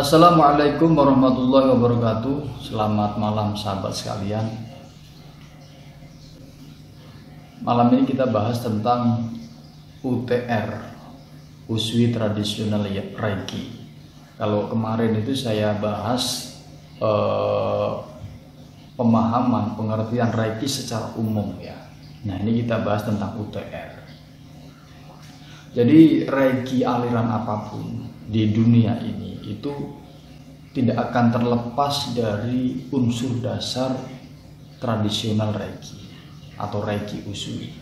Assalamualaikum warahmatullahi wabarakatuh. Selamat malam sahabat sekalian. Malam ini kita bahas tentang UTR, Uswi Tradisional Reiki. Kalau kemarin itu saya bahas pemahaman, pengertian Reiki secara umum ya. Nah, ini kita bahas tentang UTR. Jadi Reiki aliran apapun di dunia ini itu tidak akan terlepas dari unsur dasar tradisional Reiki atau Reiki Usui,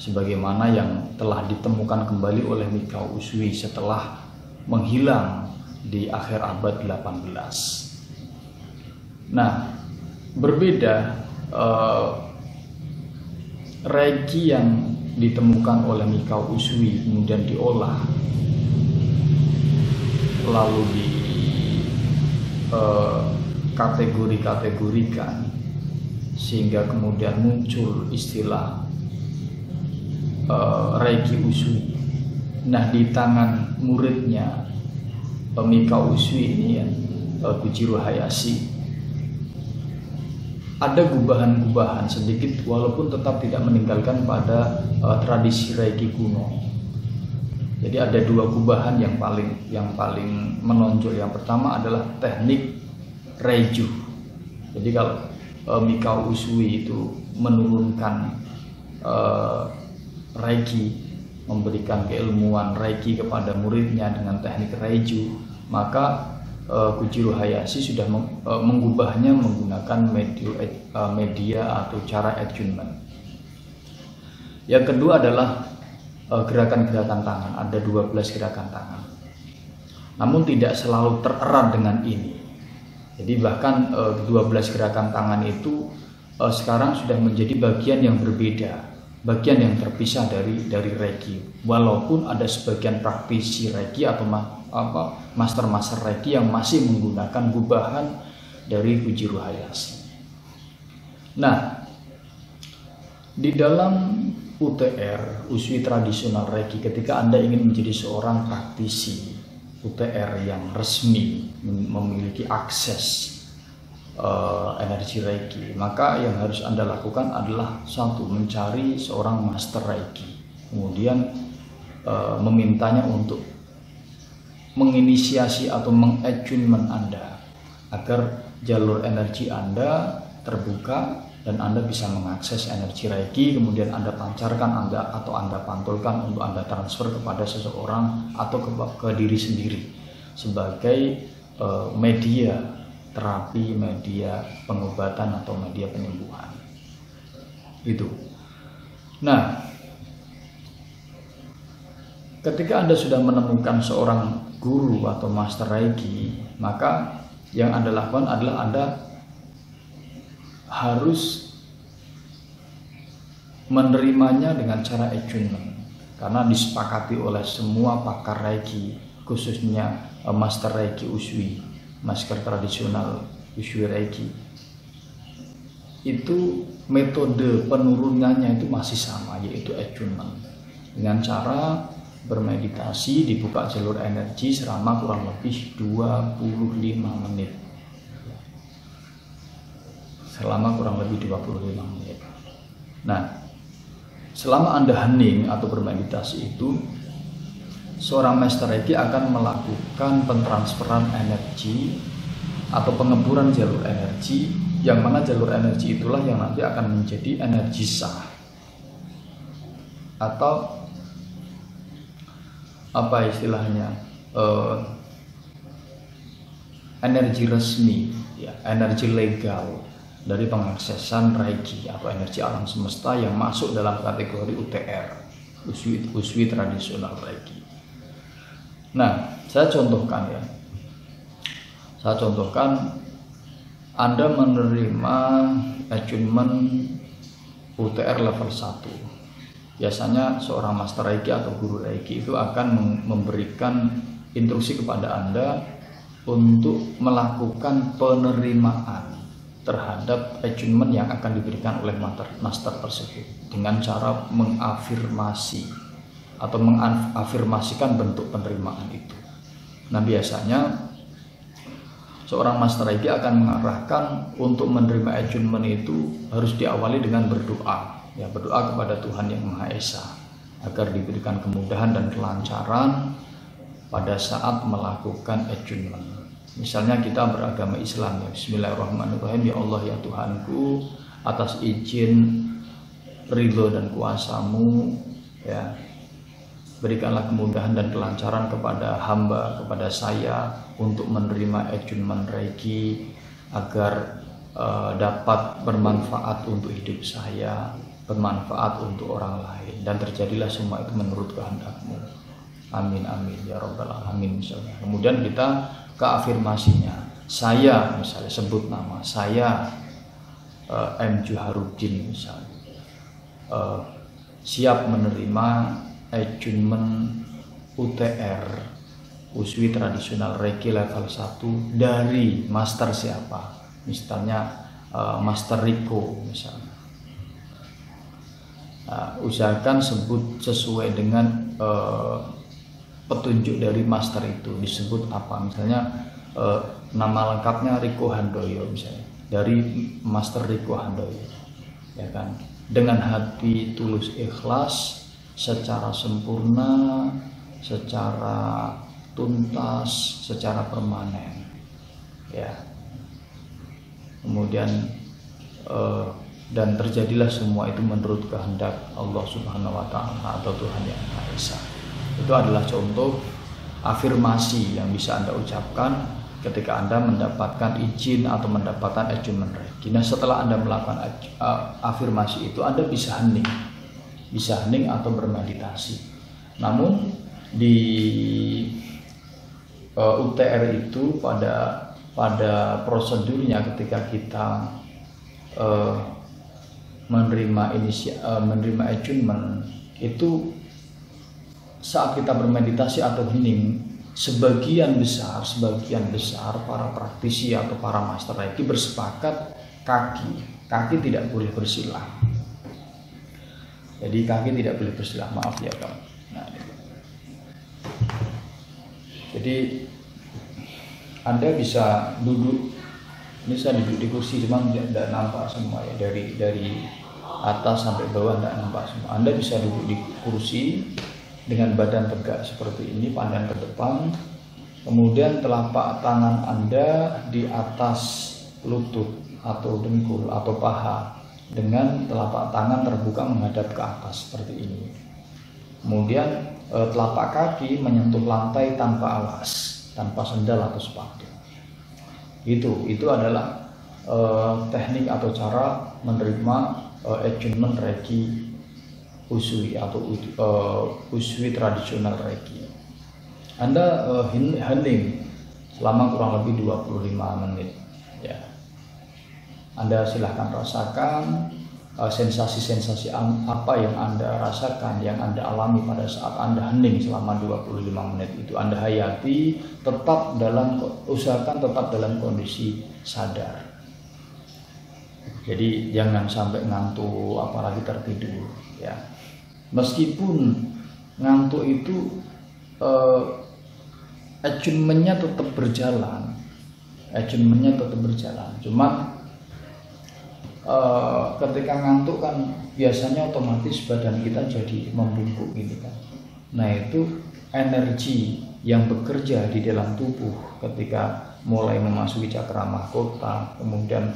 sebagaimana yang telah ditemukan kembali oleh Mikao Usui setelah menghilang di akhir abad 18. Nah, berbeda Reiki yang ditemukan oleh Mikao Usui kemudian diolah lalu di kategori-kategorikan sehingga kemudian muncul istilah Reiki Usui. Nah, di tangan muridnya Mikao Usui ini ya, Kujiro Hayashi, ada gubahan-gubahan sedikit walaupun tetap tidak meninggalkan pada tradisi Reiki kuno. Jadi ada dua gubahan yang paling menonjol. Yang pertama adalah teknik Reiju. Jadi kalau Mikao Usui itu menurunkan Reiki, memberikan keilmuan Reiki kepada muridnya dengan teknik Reiju, maka Kujiro Hayashi sudah mengubahnya menggunakan media atau cara attunement. Yang kedua adalah gerakan-gerakan tangan. Ada 12 gerakan tangan, namun tidak selalu tererat dengan ini. Jadi bahkan 12 gerakan tangan itu sekarang sudah menjadi bagian yang berbeda, bagian yang terpisah dari Reiki. Walaupun ada sebagian praktisi Reiki atau master Reiki yang masih menggunakan gubahan dari Kujiro Hayashi. Nah, di dalam UTR, Usui Tradisional Reiki, ketika Anda ingin menjadi seorang praktisi UTR yang resmi, memiliki akses energi Reiki, maka yang harus Anda lakukan adalah satu, mencari seorang master Reiki, kemudian memintanya untuk menginisiasi atau mengattunement Anda agar jalur energi Anda terbuka dan Anda bisa mengakses energi Reiki, kemudian Anda pancarkan atau Anda pantulkan untuk Anda transfer kepada seseorang atau ke diri sendiri sebagai media terapi, media pengobatan atau media penyembuhan. Itu. Nah, ketika Anda sudah menemukan seorang guru atau master Reiki, maka yang Anda lakukan adalah Anda harus menerimanya dengan cara attunement, karena disepakati oleh semua pakar Reiki, khususnya master Reiki Usui, master tradisional Usui Reiki. Itu metode penurunannya itu masih sama, yaitu attunement, dengan cara bermeditasi, dibuka jalur energi selama kurang lebih 25 menit. Selama kurang lebih 25 menit. Nah, selama Anda hening atau bermeditasi itu, seorang master Reiki akan melakukan pentransferan energi atau pengemburan jalur energi, yang mana jalur energi itulah yang nanti akan menjadi energi sah atau apa istilahnya, energi resmi ya, energi legal dari pengaksesan Reiki atau energi alam semesta yang masuk dalam kategori UTR, Usui Tradisional Reiki. Nah, saya contohkan ya. Saya contohkan Anda menerima attunement UTR level 1. Biasanya seorang master Reiki atau guru Reiki itu akan memberikan instruksi kepada Anda untuk melakukan penerimaan terhadap attunement yang akan diberikan oleh master tersebut dengan cara mengafirmasi atau mengafirmasikan bentuk penerimaan itu. Nah, biasanya seorang Master Reiki akan mengarahkan untuk menerima attunement itu harus diawali dengan berdoa, ya, berdoa kepada Tuhan Yang Maha Esa agar diberikan kemudahan dan kelancaran pada saat melakukan attunement. Misalnya kita beragama Islam, ya, Bismillahirrahmanirrahim, ya Allah ya Tuhanku, atas izin, ridho dan kuasamu, ya, berikanlah kemudahan dan kelancaran kepada hamba, kepada saya untuk menerima attunement Reiki agar dapat bermanfaat untuk hidup saya, bermanfaat untuk orang lain, dan terjadilah semua itu menurut kehendak-Mu. Amin amin ya Rabbal alamin. Misalnya. Kemudian kita ke afirmasinya. Saya misalnya sebut nama saya M. Juharuddin misalnya. Siap menerima attunement UTR Usui Tradisional Reiki level 1 dari master siapa, misalnya Master Rico misalnya. Usahakan sebut sesuai dengan petunjuk dari master itu, disebut apa, misalnya nama lengkapnya Rico Handoyo misalnya, dari Master Rico Handoyo, ya kan, dengan hati tulus ikhlas, secara sempurna, secara tuntas, secara permanen, ya. Kemudian dan terjadilah semua itu menurut kehendak Allah Subhanahu wa Ta'ala atau Tuhan Yang Maha Esa. Itu adalah contoh afirmasi yang bisa Anda ucapkan ketika Anda mendapatkan izin atau mendapatkan attunement Reiki. Nah, setelah Anda melakukan afirmasi itu, Anda bisa hening atau bermeditasi. Namun di UTR itu pada prosedurnya ketika kita menerima attunement itu, saat kita bermeditasi atau hening, sebagian besar para praktisi atau para master Reiki bersepakat kaki tidak boleh bersilah. Jadi kaki tidak boleh bersilah, maaf ya kawan. Nah, jadi Anda bisa duduk di kursi, cuma tidak nampak semua, ya, dari atas sampai bawah tidak nampak semua. Anda bisa duduk di kursi dengan badan tegak seperti ini, pandang ke depan, kemudian telapak tangan Anda di atas lutut atau dengkul atau paha, dengan telapak tangan terbuka menghadap ke atas seperti ini. Kemudian telapak kaki menyentuh lantai tanpa alas, tanpa sendal atau sepatu. Itu adalah teknik atau cara menerima attunement Reiki Usui atau Usui Tradisional Reiki. Anda hening selama kurang lebih 25 menit, ya. Anda silahkan rasakan sensasi-sensasi apa yang Anda rasakan, yang Anda alami pada saat Anda hening selama 25 menit itu. Anda hayati, usahakan tetap dalam kondisi sadar. Jadi jangan sampai ngantuk apalagi tertidur, ya. Meskipun ngantuk itu attunement-nya tetap berjalan, cuman ketika ngantuk kan biasanya otomatis badan kita jadi membungkuk gitu kan. Nah, itu energi yang bekerja di dalam tubuh ketika mulai memasuki cakra mahkota, kemudian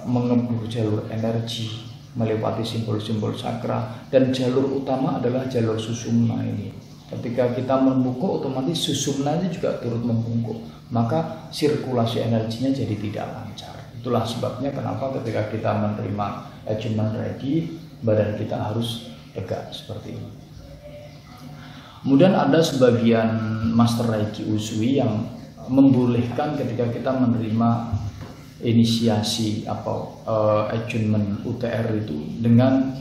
mengebur jalur energi melewati simbol-simbol cakra, dan jalur utama adalah jalur susumna ini. Ketika kita membungkuk, otomatis susumnanya juga turut membungkuk, maka sirkulasi energinya jadi tidak lancar. Itulah sebabnya kenapa ketika kita menerima attunement Reiki, badan kita harus tegak seperti ini. Kemudian ada sebagian master Reiki Usui yang membolehkan ketika kita menerima inisiasi atau attunement UTR itu dengan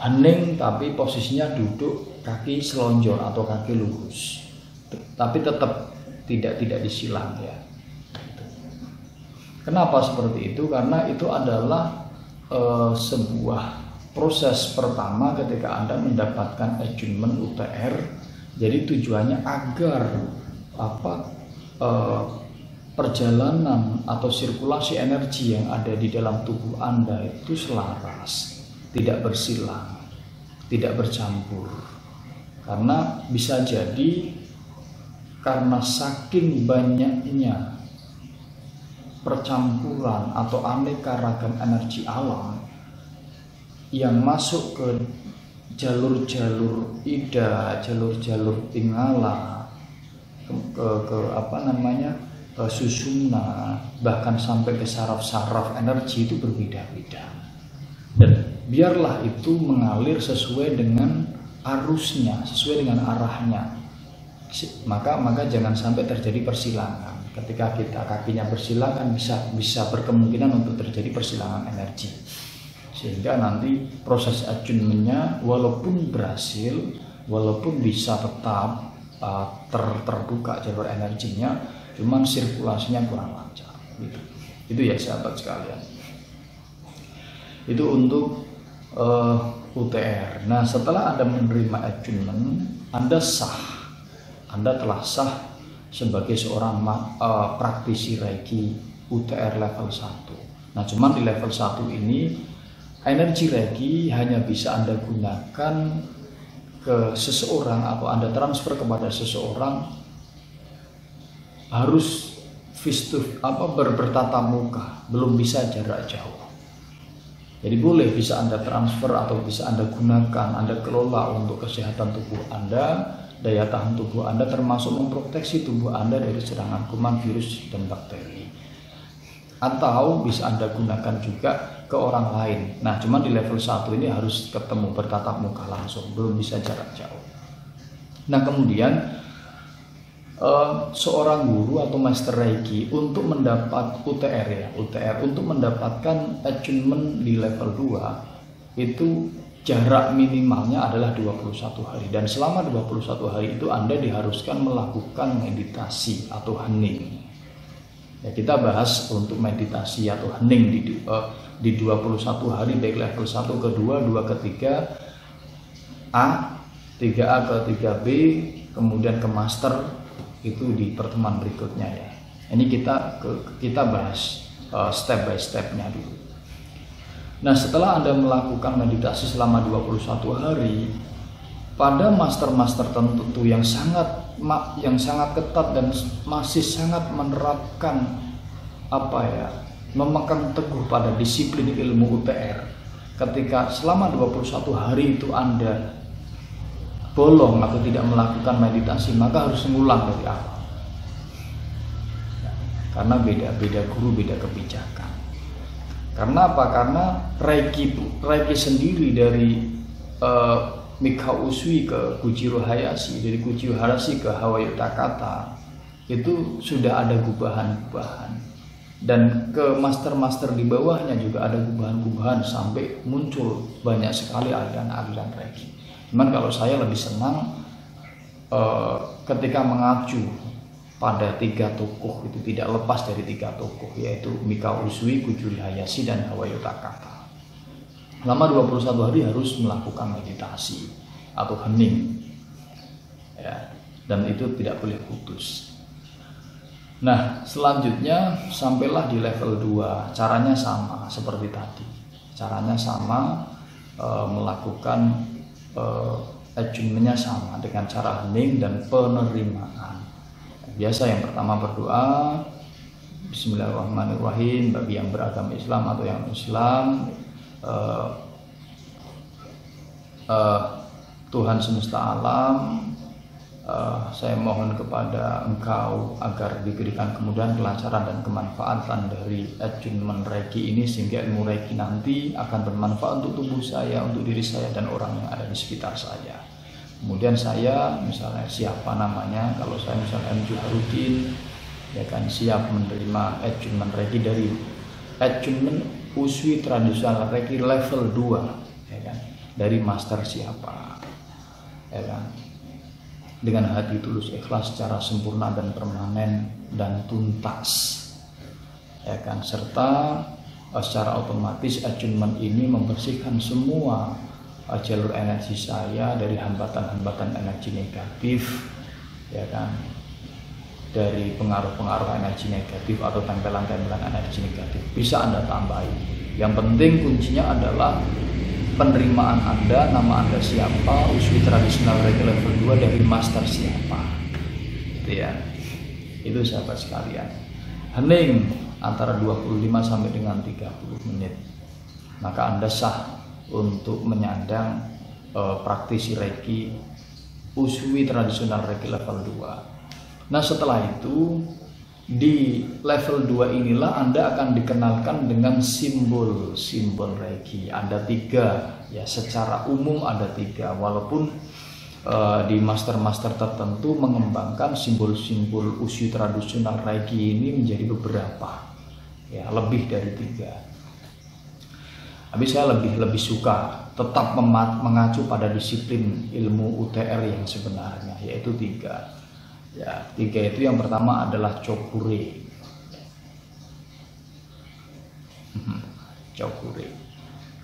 hening, tapi posisinya duduk, kaki selonjor atau kaki lurus, tapi tetap tidak disilang, ya. Kenapa seperti itu? Karena itu adalah sebuah proses pertama ketika Anda mendapatkan attunement UTR. Jadi tujuannya agar perjalanan atau sirkulasi energi yang ada di dalam tubuh Anda itu selaras, tidak bersilang, tidak bercampur. Karena bisa jadi karena saking banyaknya percampuran atau aneka ragam energi alam yang masuk ke jalur-jalur ida, jalur-jalur pingala, ke susumna, bahkan sampai ke saraf-saraf energi itu berbeda-beda. Dan biarlah itu mengalir sesuai dengan arusnya, sesuai dengan arahnya. Maka jangan sampai terjadi persilangan. Ketika kita kakinya bersilangan bisa berkemungkinan untuk terjadi persilangan energi. Sehingga nanti proses attunement-nya walaupun berhasil, walaupun bisa tetap terbuka jalur energinya, cuman sirkulasinya kurang lancar gitu. Itu ya sahabat sekalian, itu untuk UTR. Nah, setelah Anda menerima attunement, Anda telah sah sebagai seorang praktisi Reiki UTR level 1. Nah, cuman di level 1 ini energi Reiki hanya bisa Anda gunakan ke seseorang atau Anda transfer kepada seseorang harus bertatap muka, belum bisa jarak jauh. Jadi boleh bisa Anda transfer atau bisa Anda gunakan, Anda kelola untuk kesehatan tubuh Anda, daya tahan tubuh Anda, termasuk memproteksi tubuh Anda dari serangan kuman, virus, dan bakteri. Atau bisa Anda gunakan juga ke orang lain. Nah, cuma di level 1 ini harus ketemu, bertatap muka langsung, belum bisa jarak jauh. Nah, kemudian seorang guru atau master Reiki untuk mendapat UTR untuk mendapatkan attunement di level 2 itu jarak minimalnya adalah 21 hari, dan selama 21 hari itu Anda diharuskan melakukan meditasi atau hening. Ya, kita bahas untuk meditasi atau hening di 21 hari, baik level 1 ke 2, 2 ke 3A, 3A ke 3B, kemudian ke master itu di pertemuan berikutnya ya. Ini kita bahas step by stepnya dulu. Nah, setelah Anda melakukan meditasi selama 21 hari pada master-master tertentu yang sangat ketat dan masih sangat menerapkan memegang teguh pada disiplin ilmu UTR, ketika selama 21 hari itu Anda bolong atau tidak melakukan meditasi, maka harus mengulang dari awal. Karena beda-beda guru, beda kebijakan. Karena apa? Karena Reiki sendiri dari Mikao Usui ke Kujiro Hayashi, dari Kujiro Hayashi ke Hawayuta Kata, itu sudah ada gubahan-gubahan. Dan ke master-master di bawahnya juga ada gubahan-gubahan sampai muncul banyak sekali aliran-aliran Reiki. Cuman kalau saya lebih senang ketika mengacu pada 3 tokoh, itu tidak lepas dari 3 tokoh, yaitu Mikao Usui, Kujiro Hayashi, dan Hawayuta Kata. Selama 21 hari harus melakukan meditasi atau hening ya, dan itu tidak boleh putus. Nah, selanjutnya sampailah di level 2. Caranya sama seperti tadi. Caranya sama, melakukan attunement-nya sama dengan cara hening dan penerimaan. Biasa yang pertama berdoa, Bismillahirrahmanirrahim, bagi yang beragama Islam atau yang Islam, Tuhan semesta alam, saya mohon kepada Engkau agar diberikan kemudahan, kelancaran, dan kemanfaatan dari attunement Reiki ini, sehingga ilmu Reiki nanti akan bermanfaat untuk tubuh saya, untuk diri saya, dan orang yang ada di sekitar saya. Kemudian saya misalnya siapa namanya, kalau saya misalnya M. Juharudin, ya kan, siap menerima attunement Reiki dari attunement Usui tradisional Reiki level 2, ya kan, dari master siapa, ya kan, dengan hati tulus ikhlas secara sempurna dan permanen dan tuntas, ya kan, serta secara otomatis attunement ini membersihkan semua jalur energi saya dari hambatan-hambatan energi negatif, ya kan, dari pengaruh-pengaruh energi negatif atau tempelan-tempelan energi negatif. Bisa Anda tambahin. Yang penting kuncinya adalah penerimaan Anda, nama Anda siapa, usui tradisional Reiki level 2 dari master siapa. Gitu ya. Itu sahabat sekalian. Hening antara 25 sampai dengan 30 menit. Maka Anda sah untuk menyandang praktisi Reiki usui tradisional Reiki level 2. Nah, setelah itu di level 2 inilah Anda akan dikenalkan dengan simbol-simbol Reiki. Ada 3 ya, secara umum ada 3, walaupun di master-master tertentu mengembangkan simbol-simbol usui tradisional Reiki ini menjadi beberapa ya, lebih dari 3. Tapi saya lebih suka tetap mengacu pada disiplin ilmu UTR yang sebenarnya, yaitu 3. Ya, 3 itu yang pertama adalah Chokure. Chokure.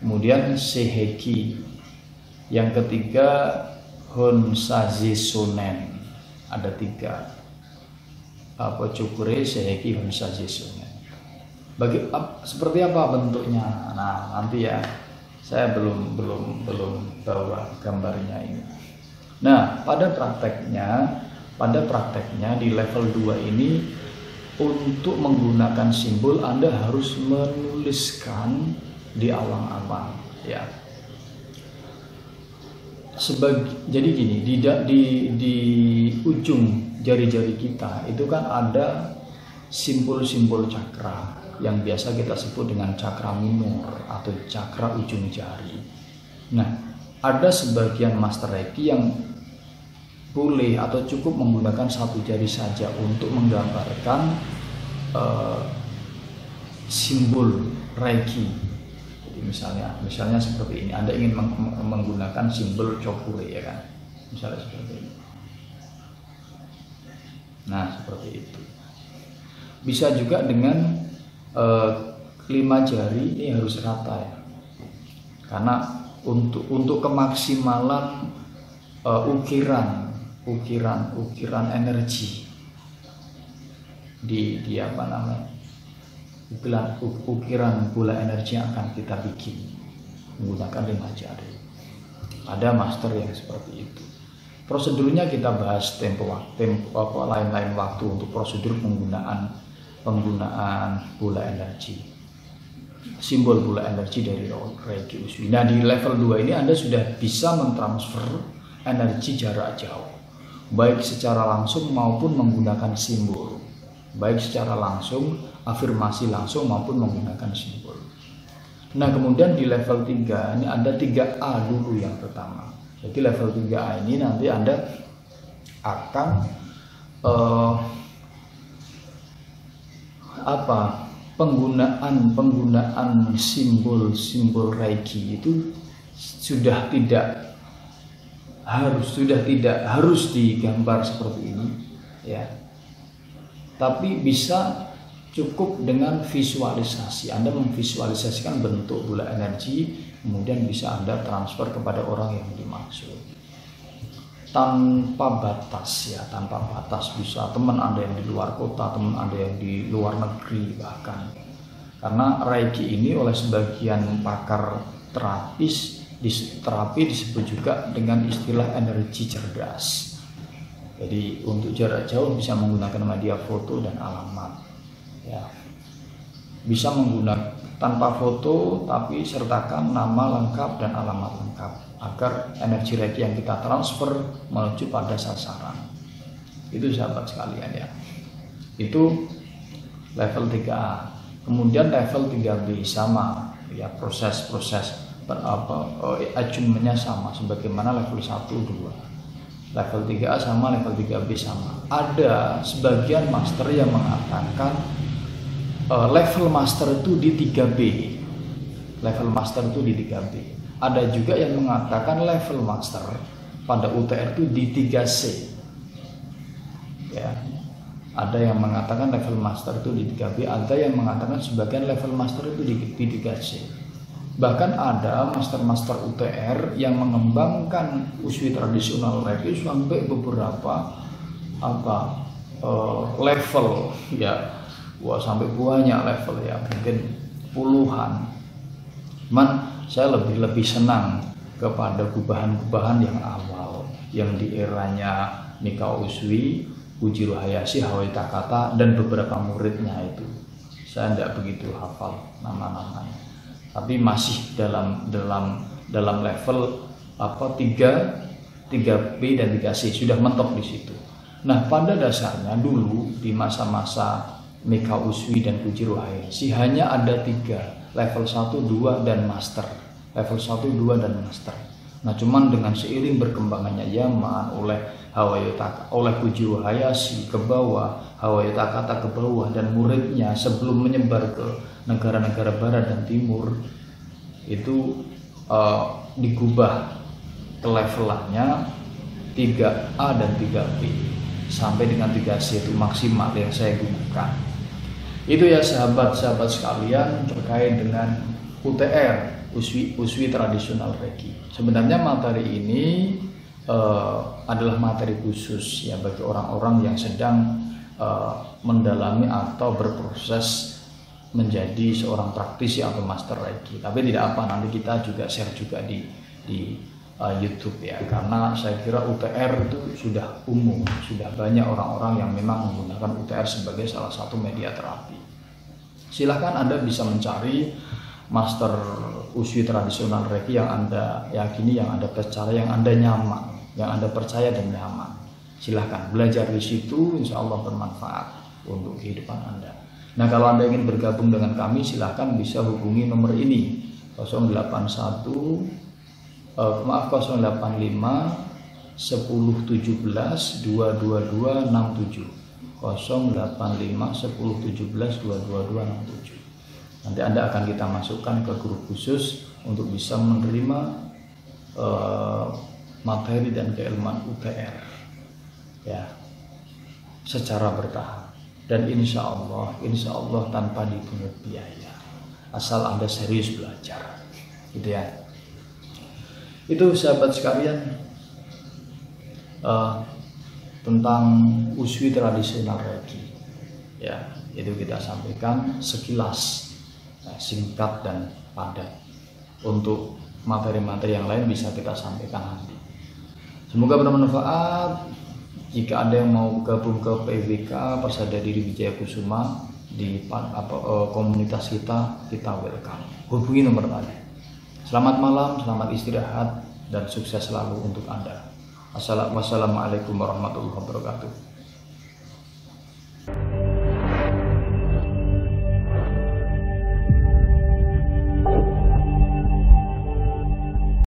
Kemudian Seiheki. Yang ketiga Honsage Shonen. Ada 3. Apa Chokure, Seiheki, Honsage Shonen. Seperti apa bentuknya? Nah, nanti ya. Saya belum bawa gambarnya ini. Nah, pada prakteknya di level 2 ini, untuk menggunakan simbol Anda harus menuliskan di awang-awang ya. Jadi gini, di ujung jari-jari kita itu kan ada simbol-simbol cakra yang biasa kita sebut dengan cakra minor atau cakra ujung jari. Nah, ada sebagian master Reiki yang boleh atau cukup menggunakan 1 jari saja untuk menggambarkan simbol Reiki. Jadi misalnya seperti ini, Anda ingin menggunakan simbol Chokure ya kan, misalnya seperti ini. Nah, seperti itu. Bisa juga dengan 5 jari, ini harus rata ya, karena untuk kemaksimalan ukiran energi di apa namanya, ukiran bola energi yang akan kita bikin menggunakan 5 jari. Ada master yang seperti itu. Prosedurnya kita bahas lain-lain waktu untuk prosedur penggunaan bola energi, simbol bola energi dari Reiki Usui. Nah, di level 2 ini Anda sudah bisa mentransfer energi jarak jauh, baik secara langsung maupun menggunakan simbol, baik secara langsung, afirmasi langsung maupun menggunakan simbol. Nah, kemudian di level 3 ini ada 3A dulu yang pertama. Jadi level 3A ini nanti Anda akan penggunaan simbol Reiki itu sudah tidak harus digambar seperti ini ya, tapi bisa cukup dengan visualisasi. Anda memvisualisasikan bentuk bola energi, kemudian bisa Anda transfer kepada orang yang dimaksud tanpa batas ya, tanpa batas. Bisa teman Anda yang di luar kota, teman Anda yang di luar negeri bahkan, karena Reiki ini oleh sebagian pakar terapi disebut juga dengan istilah energi cerdas. Jadi untuk jarak jauh bisa menggunakan media foto dan alamat ya, bisa menggunakan tanpa foto tapi sertakan nama lengkap dan alamat lengkap agar energi Reiki yang kita transfer menuju pada sasaran. Itu sahabat sekalian ya, itu level 3A. Kemudian level 3B sama ya, proses acumennya sama sebagaimana level 1, 2. Level 3A sama, level 3B sama. Ada sebagian master yang mengatakan level master itu di 3B. Level master itu di 3B. Ada juga yang mengatakan level master pada UTR itu di 3C. Ya. Ada yang mengatakan level master itu di 3B, ada yang mengatakan sebagian level master itu di 3C. Bahkan ada master-master UTR yang mengembangkan usui tradisional Reiki sampai beberapa level ya, wah sampai banyak level ya, mungkin puluhan. Cuman saya lebih senang kepada gubahan-gubahan yang awal, yang di eranya Mika Uswi, Kujiro Hayashi, Hawaii Takata, dan beberapa muridnya itu. Saya tidak begitu hafal nama-namanya, tapi masih dalam level 3B dan 3C, sudah mentok di situ. Nah, pada dasarnya dulu di masa-masa Mika Uswi dan Kujiro Hayashi hanya ada 3, level 1, 2, dan master. Level 1, 2, dan master. Nah, cuman dengan seiring berkembangannya zaman oleh Kujiro Hayashi ke bawah, Hawaii Takata ke bawah, dan muridnya sebelum menyebar ke negara-negara barat dan timur, itu digubah ke levelannya 3A dan 3B sampai dengan 3C itu maksimal yang saya gunakan. Itu ya sahabat-sahabat sekalian terkait dengan UTR, Uswi Tradisional Reiki. Sebenarnya materi ini adalah materi khusus ya bagi orang-orang yang sedang mendalami atau berproses menjadi seorang praktisi atau master Reiki. Tapi tidak apa, nanti kita juga share juga di YouTube ya, karena saya kira UTR itu sudah umum, sudah banyak orang-orang yang memang menggunakan UTR sebagai salah satu media terapi. Silahkan Anda bisa mencari master Uswi Tradisional Reiki yang Anda yakini, yang Anda percaya, yang Anda nyaman, yang Anda percaya dan nyaman. Silahkan belajar di situ, insya Allah bermanfaat untuk kehidupan Anda. Nah, kalau Anda ingin bergabung dengan kami, silahkan bisa hubungi nomor ini 085 1017 222 67, 085 1017 222 67. Nanti Anda akan kita masukkan ke grup khusus untuk bisa menerima materi dan keilmuan UTR ya secara bertahap, dan insya Allah tanpa dipungut biaya, asal Anda serius belajar, gitu ya. Itu sahabat sekalian tentang Uswi Tradisional Reiki ya, itu kita sampaikan sekilas singkat dan padat. Untuk materi-materi yang lain bisa kita sampaikan nanti. Semoga bermanfaat. Jika ada yang mau gabung ke PWK Persada Diri Wijaya Kusuma di komunitas kita welcome. Hubungi nomor tadi. Selamat malam, selamat istirahat, dan sukses selalu untuk Anda. Wassalamualaikum warahmatullahi wabarakatuh.